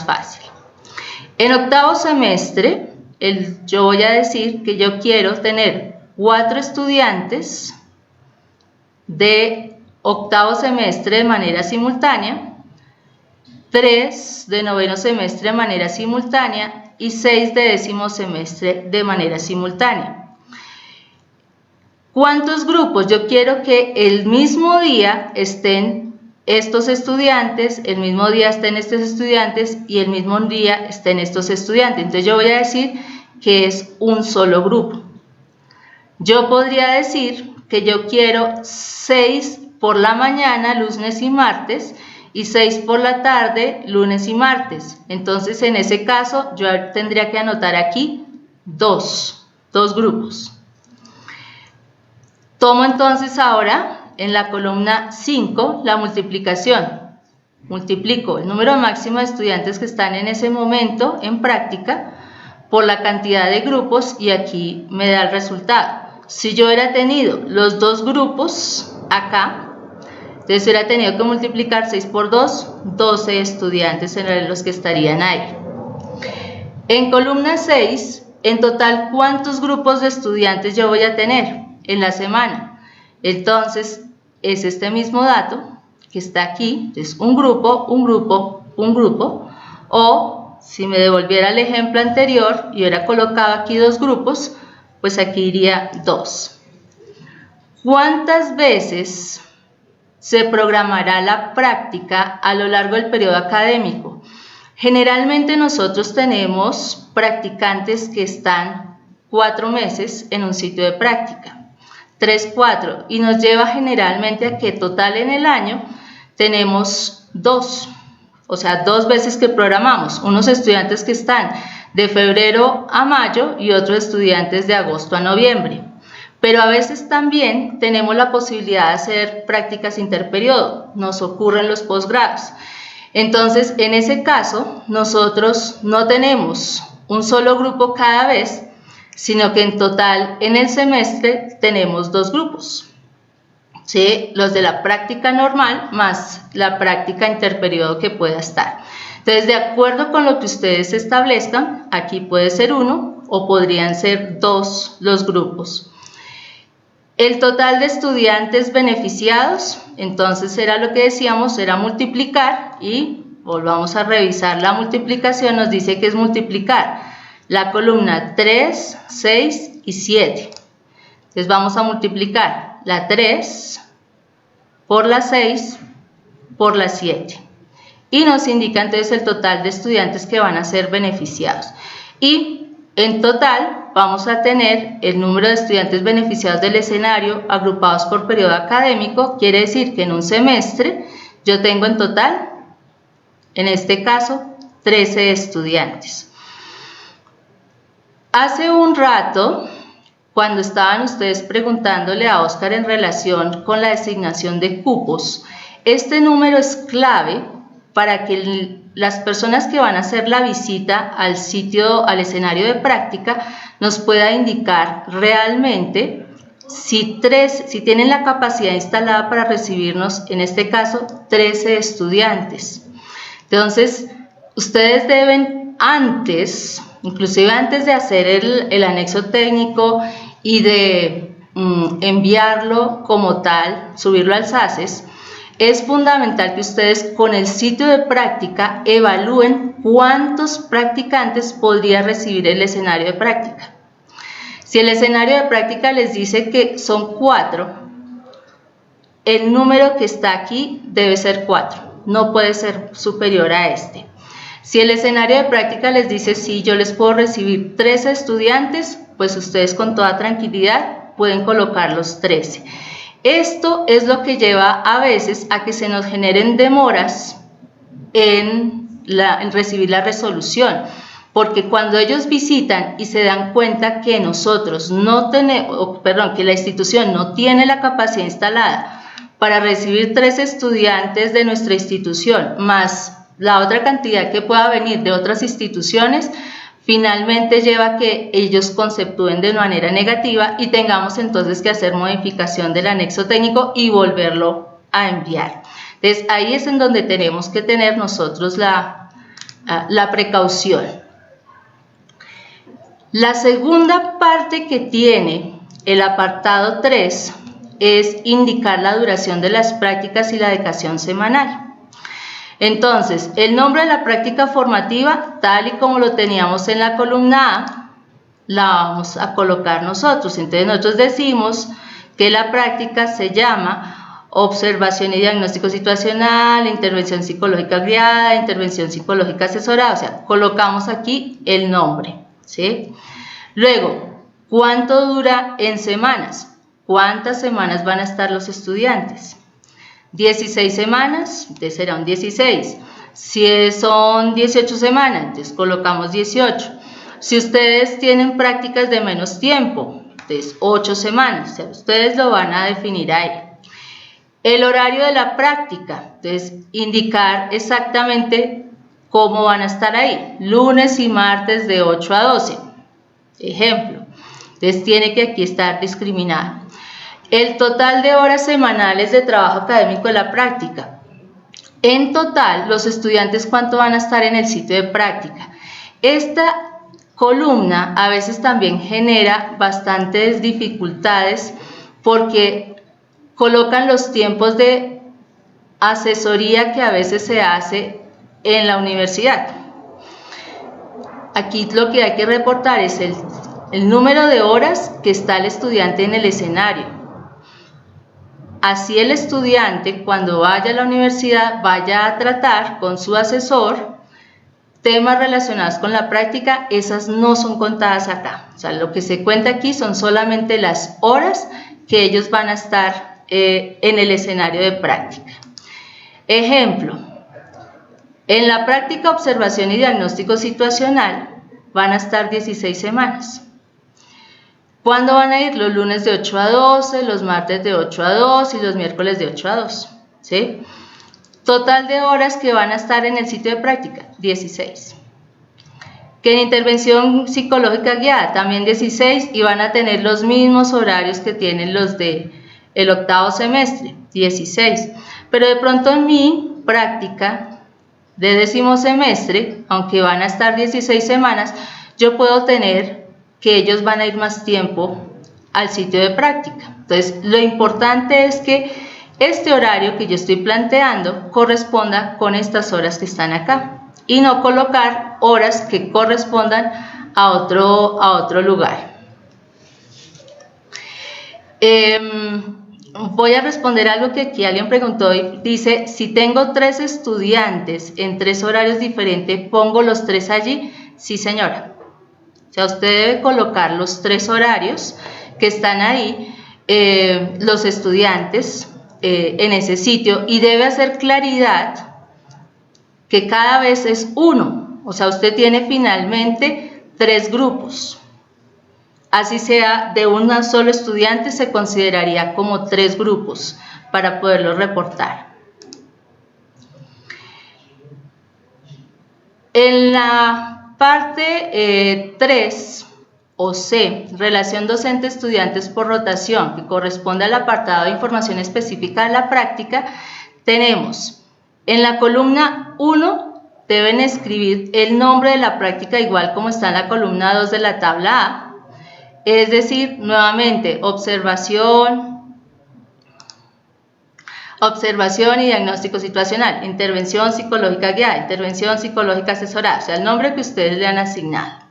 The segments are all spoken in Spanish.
fácil. En octavo semestre, yo voy a decir que yo quiero tener 4 estudiantes de octavo semestre de manera simultánea, 3 de noveno semestre de manera simultánea y 6 de décimo semestre de manera simultánea. ¿Cuántos grupos? Yo quiero que el mismo día estén estos estudiantes, el mismo día estén estos estudiantes y el mismo día estén estos estudiantes. Entonces yo voy a decir que es un solo grupo. Yo podría decir que yo quiero 6 por la mañana, lunes y martes, y 6 por la tarde, lunes y martes. Entonces, en ese caso, yo tendría que anotar aquí dos grupos. Tomo entonces ahora en la columna 5 la multiplicación. Multiplico el número máximo de estudiantes que están en ese momento en práctica por la cantidad de grupos y aquí me da el resultado. Si yo hubiera tenido los 2 grupos acá, entonces hubiera tenido que multiplicar 6 por 2, 12 estudiantes en los que estarían ahí. En columna 6, en total, ¿cuántos grupos de estudiantes yo voy a tener en la semana? Entonces, es este mismo dato que está aquí, es un grupo, o si me devolviera el ejemplo anterior y hubiera colocado aquí 2 grupos, pues aquí iría 2. ¿Cuántas veces se programará la práctica a lo largo del periodo académico? Generalmente nosotros tenemos practicantes que están 4 meses en un sitio de práctica, 3, 4, y nos lleva generalmente a que total en el año tenemos 2, o sea, 2 veces que programamos, unos estudiantes que están de febrero a mayo y otros estudiantes de agosto a noviembre. Pero a veces también tenemos la posibilidad de hacer prácticas interperiodo, nos ocurre en los posgrados. Entonces, en ese caso, nosotros no tenemos un solo grupo cada vez, sino que en total en el semestre tenemos 2 grupos. ¿Sí? Los de la práctica normal más la práctica interperiodo que pueda estar. Entonces, de acuerdo con lo que ustedes establezcan, aquí puede ser 1 o podrían ser 2 los grupos. El total de estudiantes beneficiados, entonces era lo que decíamos, era multiplicar y volvamos a revisar la multiplicación, nos dice que es multiplicar la columna 3, 6 y 7. Entonces vamos a multiplicar la 3 por la 6 por la 7 y nos indica entonces el total de estudiantes que van a ser beneficiados. Y en total vamos a tener el número de estudiantes beneficiados del escenario agrupados por periodo académico, quiere decir que en un semestre yo tengo en total, en este caso, 13 estudiantes. Hace un rato, cuando estaban ustedes preguntándole a Óscar en relación con la designación de cupos, este número es clave para que las personas que van a hacer la visita al sitio, al escenario de práctica, nos pueda indicar realmente si tienen la capacidad instalada para recibirnos, en este caso, 13 estudiantes. Entonces, ustedes deben antes, inclusive antes de hacer el anexo técnico y de enviarlo como tal, subirlo al SACES, es fundamental que ustedes con el sitio de práctica evalúen cuántos practicantes podría recibir el escenario de práctica. Si el escenario de práctica les dice que son 4, el número que está aquí debe ser 4, no puede ser superior a este. Si el escenario de práctica les dice sí, yo les puedo recibir 13 estudiantes, pues ustedes con toda tranquilidad pueden colocar los 13. Esto es lo que lleva a veces a que se nos generen demoras en recibir la resolución, porque cuando ellos visitan y se dan cuenta que nosotros no tenemos, que la institución no tiene la capacidad instalada para recibir 3 estudiantes de nuestra institución, más la otra cantidad que pueda venir de otras instituciones, finalmente lleva a que ellos conceptúen de manera negativa y tengamos entonces que hacer modificación del anexo técnico y volverlo a enviar. Entonces ahí es en donde tenemos que tener nosotros la precaución. La segunda parte que tiene el apartado 3 es indicar la duración de las prácticas y la dedicación semanal. Entonces, el nombre de la práctica formativa, tal y como lo teníamos en la columna A, la vamos a colocar nosotros. Entonces, nosotros decimos que la práctica se llama observación y diagnóstico situacional, intervención psicológica guiada, intervención psicológica asesorada. O sea, colocamos aquí el nombre, ¿sí? Luego, ¿cuánto dura en semanas? ¿Cuántas semanas van a estar los estudiantes? 16 semanas, entonces será un 16. Si son 18 semanas, entonces colocamos 18. Si ustedes tienen prácticas de menos tiempo, entonces 8 semanas, o sea, ustedes lo van a definir ahí. El horario de la práctica, entonces indicar exactamente cómo van a estar ahí. Lunes y martes de 8 a 12, ejemplo. Entonces tiene que aquí estar discriminado. El total de horas semanales de trabajo académico de la práctica. En total, los estudiantes, ¿cuánto van a estar en el sitio de práctica? Esta columna a veces también genera bastantes dificultades porque colocan los tiempos de asesoría que a veces se hace en la universidad. Aquí lo que hay que reportar es el número de horas que está el estudiante en el escenario. Así el estudiante, cuando vaya a la universidad, vaya a tratar con su asesor temas relacionados con la práctica, esas no son contadas acá. O sea, lo que se cuenta aquí son solamente las horas que ellos van a estar en el escenario de práctica. Ejemplo, en la práctica observación y diagnóstico situacional van a estar 16 semanas. ¿Cuándo van a ir? Los lunes de 8 a 12, los martes de 8 a 2 y los miércoles de 8 a 2. ¿Sí? Total de horas que van a estar en el sitio de práctica, 16. Que en intervención psicológica guiada, también 16, y van a tener los mismos horarios que tienen los del octavo semestre, 16. Pero de pronto en mi práctica de 10º semestre, aunque van a estar 16 semanas, yo puedo tener que ellos van a ir más tiempo al sitio de práctica. Entonces, lo importante es que este horario que yo estoy planteando corresponda con estas horas que están acá y no colocar horas que correspondan a otro lugar. Voy a responder algo que aquí alguien preguntó y dice, si tengo 3 estudiantes en 3 horarios diferentes, ¿pongo los 3 allí? Sí, señora. O sea, usted debe colocar los 3 horarios que están ahí, los estudiantes en ese sitio, y debe hacer claridad que cada vez es uno. O sea, usted tiene finalmente 3 grupos. Así sea de un solo estudiante, se consideraría como 3 grupos para poderlo reportar. En la parte 3 o C, relación docente-estudiantes por rotación, que corresponde al apartado de información específica de la práctica, tenemos en la columna 1, deben escribir el nombre de la práctica igual como está en la columna 2 de la tabla A, es decir, nuevamente, observación y diagnóstico situacional, intervención psicológica guiada, intervención psicológica asesorada, o sea, el nombre que ustedes le han asignado.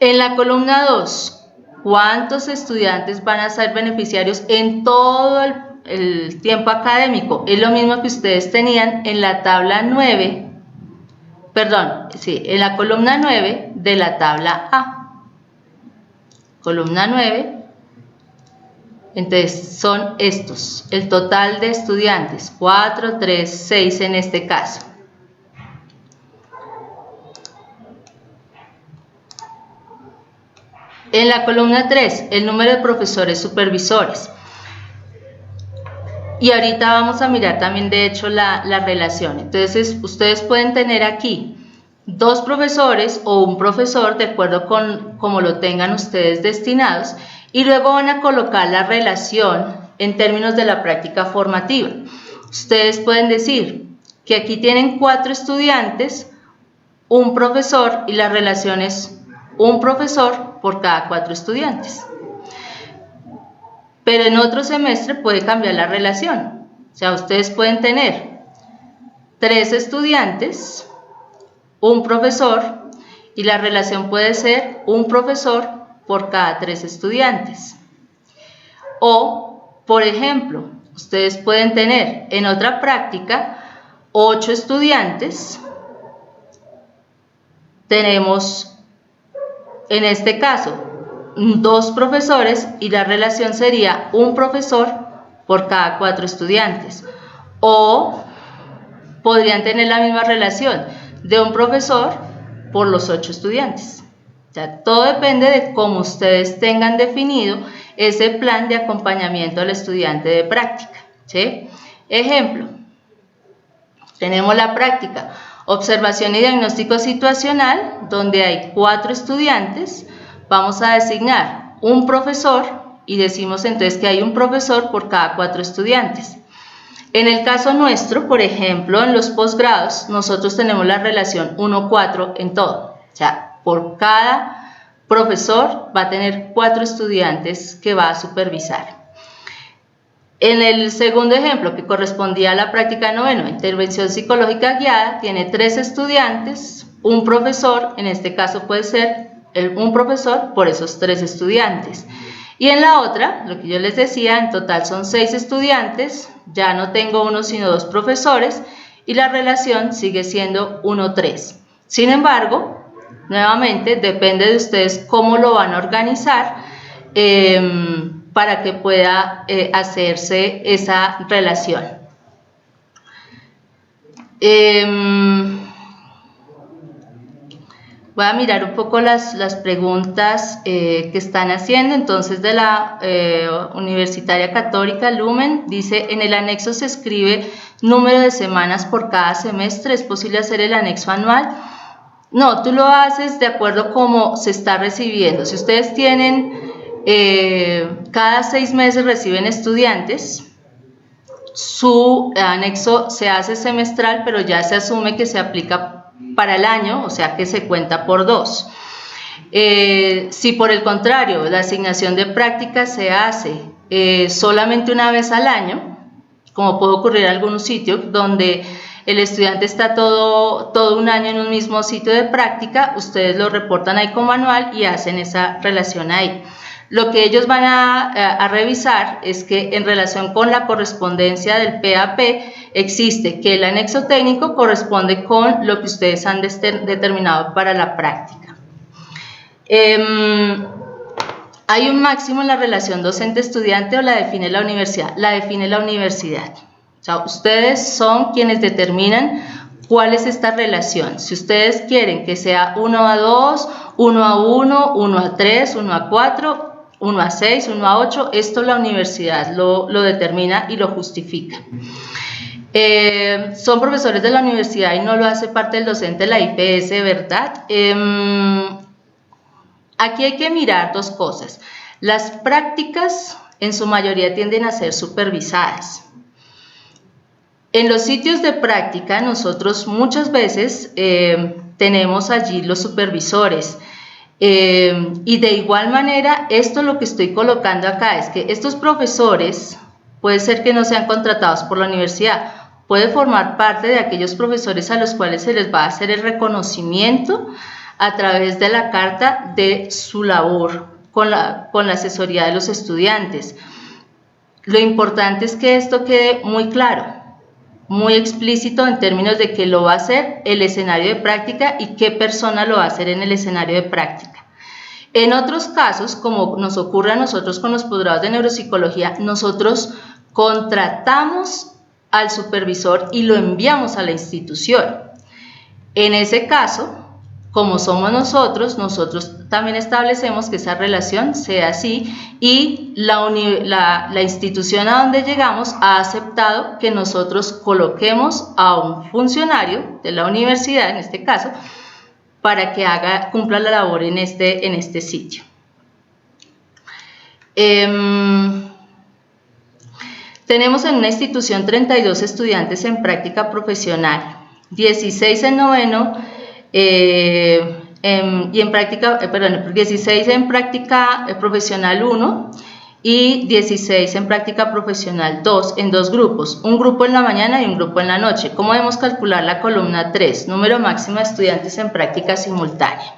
En la columna 2, ¿cuántos estudiantes van a ser beneficiarios en todo el tiempo académico? Es lo mismo que ustedes tenían en la tabla 9, en la columna 9 de la tabla A. Columna 9, entonces son estos, el total de estudiantes, 4, 3, 6 en este caso. En la columna 3, el número de profesores supervisores. Y ahorita vamos a mirar también, de hecho, la relación. Entonces, ustedes pueden tener aquí 2 profesores o un profesor, de acuerdo con cómo lo tengan ustedes destinados, y luego van a colocar la relación en términos de la práctica formativa. Ustedes pueden decir que aquí tienen 4 estudiantes, un profesor y la relación es un profesor por cada 4 estudiantes. Pero en otro semestre puede cambiar la relación. O sea, ustedes pueden tener 3 estudiantes, un profesor, y la relación puede ser un profesor por cada 3 estudiantes. O, por ejemplo, ustedes pueden tener en otra práctica 8 estudiantes. Tenemos, en este caso, 2 profesores y la relación sería un profesor por cada 4 estudiantes. O podrían tener la misma relación de un profesor por los 8 estudiantes. O sea, todo depende de cómo ustedes tengan definido ese plan de acompañamiento al estudiante de práctica, ¿sí? Ejemplo, tenemos la práctica observación y diagnóstico situacional, donde hay 4 estudiantes. Vamos a designar un profesor y decimos entonces que hay un profesor por cada 4 estudiantes. En el caso nuestro, por ejemplo, en los posgrados, nosotros tenemos la relación 1-4 en todo. O sea, por cada profesor va a tener 4 estudiantes que va a supervisar. En el segundo ejemplo, que correspondía a la práctica noveno, intervención psicológica guiada, tiene 3 estudiantes, un profesor, en este caso puede ser un profesor por esos 3 estudiantes. Y en la otra, lo que yo les decía, en total son 6 estudiantes, ya no tengo 1 sino 2 profesores y la relación sigue siendo 1-3. Sin embargo, nuevamente depende de ustedes cómo lo van a organizar para que pueda hacerse esa relación. Voy a mirar un poco las preguntas que están haciendo. Entonces, de la Universitaria Católica Lumen, dice, en el anexo se escribe número de semanas por cada semestre, ¿es posible hacer el anexo anual? No, tú lo haces de acuerdo a cómo se está recibiendo. Si ustedes tienen, cada 6 meses reciben estudiantes, su anexo se hace semestral, pero ya se asume que se aplica para el año, o sea que se cuenta por 2. Si por el contrario la asignación de prácticas se hace solamente una vez al año, como puede ocurrir en algunos sitios donde el estudiante está todo un año en un mismo sitio de práctica, ustedes lo reportan ahí como anual y hacen esa relación ahí. Lo que ellos van a revisar es que en relación con la correspondencia del PAP existe que el anexo técnico corresponde con lo que ustedes han determinado para la práctica. ¿Hay un máximo en la relación docente-estudiante o la define la universidad? La define la universidad. O sea, ustedes son quienes determinan cuál es esta relación. Si ustedes quieren que sea 1-2, 1-1, 1-3, 1-4, 1-6, 1-8, esto la universidad lo determina y lo justifica. Son profesores de la universidad y no lo hace parte del docente de la IPS, ¿verdad? Aquí hay que mirar 2 cosas. Las prácticas en su mayoría tienden a ser supervisadas. En los sitios de práctica nosotros muchas veces tenemos allí los supervisores. Y de igual manera, esto lo que estoy colocando acá es que estos profesores puede ser que no sean contratados por la universidad, puede formar parte de aquellos profesores a los cuales se les va a hacer el reconocimiento a través de la carta de su labor con la asesoría de los estudiantes. Lo importante es que esto quede muy claro, muy explícito en términos de que lo va a hacer el escenario de práctica y qué persona lo va a hacer en el escenario de práctica. En otros casos, como nos ocurre a nosotros con los posgrados de neuropsicología, nosotros contratamos al supervisor y lo enviamos a la institución. En ese caso, como somos nosotros también establecemos que esa relación sea así y la institución a donde llegamos ha aceptado que nosotros coloquemos a un funcionario de la universidad, en este caso, para que cumpla la labor en este sitio. Tenemos en una institución 32 estudiantes en práctica profesional, 16 en noveno, y en práctica, 16 en práctica profesional 1 y 16 en práctica profesional 2 en dos grupos, un grupo en la mañana y un grupo en la noche. ¿Cómo debemos calcular la columna 3? Número máximo de estudiantes en práctica simultánea.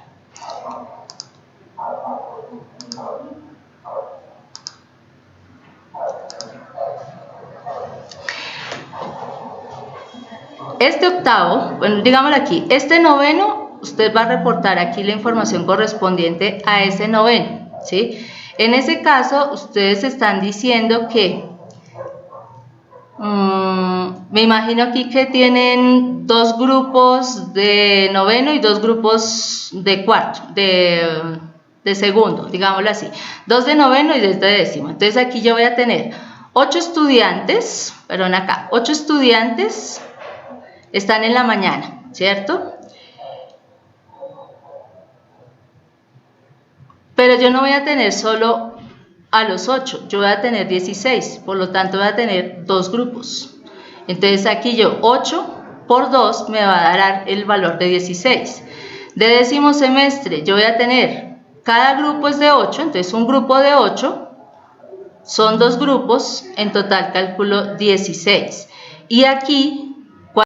Este octavo, bueno, digámoslo aquí, este noveno, usted va a reportar aquí la información correspondiente a ese noveno, ¿sí? En ese caso, ustedes están diciendo que, me imagino aquí que tienen dos grupos de noveno y dos grupos de cuarto, de segundo, digámoslo así, 2 de noveno y 2 de décimo. Entonces aquí yo voy a tener 8 estudiantes, perdón, acá, 8 estudiantes están en la mañana, ¿cierto? Pero yo no voy a tener solo a los 8, yo voy a tener 16, por lo tanto voy a tener dos grupos. Entonces aquí yo 8 por 2 me va a dar el valor de 16. De décimo semestre yo voy a tener, cada grupo es de 8, entonces un grupo de 8 son dos grupos, en total calculo 16. Y aquí